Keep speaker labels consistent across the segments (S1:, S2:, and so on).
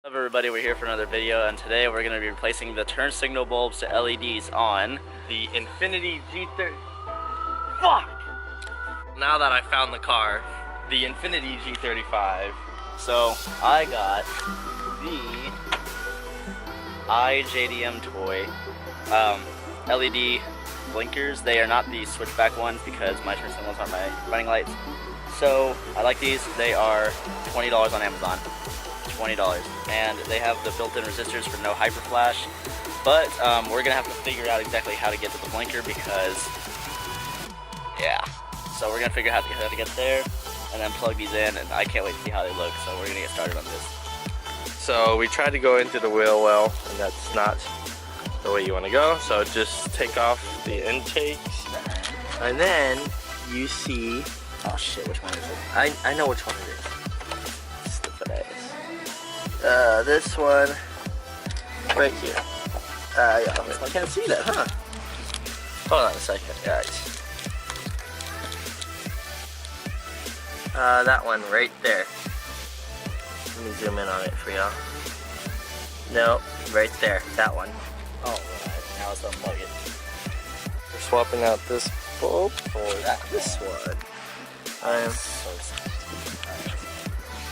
S1: Hello everybody, we're here for another video, and today we're going to be replacing the turn signal bulbs to LEDs on
S2: the Infiniti G30. Fuck! Now that I found the car, the Infiniti G35.
S1: So I got the IJDMTOY LED blinkers. They are not the switchback ones because my turn signals aren't my running lights. So I like these. They are $20 on Amazon. $20, and they have the built-in resistors for no hyper flash, but we're gonna have to figure out exactly how to get to the blinker because so we're gonna figure out how to get there and then plug these in, and I can't wait to see how they look, so we're gonna get started on this.
S2: So we tried to go into the wheel well, and that's not the way you want to go, so just take off the intakes and then you see,
S1: oh shit, which one is it?
S2: I know which one it is. Stupid ass. This one right here. Yeah, I can't see that, huh? Hold on a second, guys. That one right there. Let me zoom in on it for y'all. No, right there, that one.
S1: Alright, now let's unplug it.
S2: We're swapping out this bulb for this one. I am
S1: so excited.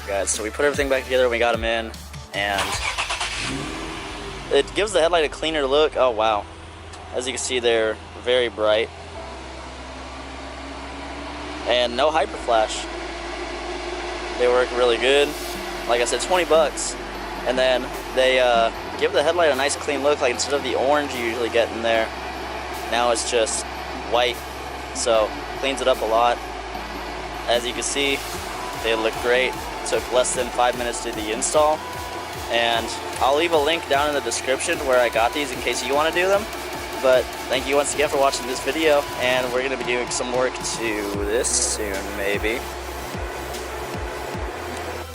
S1: Guys, so we put everything back together, we got them in, and it gives the headlight a cleaner look. Oh wow, as you can see, they're very bright and no hyper flash. They work really good. Like I said, 20 bucks, and then they give the headlight a nice clean look. Like instead of the orange you usually get in there, now it's just white, so cleans it up a lot. As you can see, they look great. Took less than 5 minutes to do the install, and I'll leave a link down in the description where I got these in case you want to do them. But thank you once again for watching this video, and we're going to be doing some work to this soon, maybe.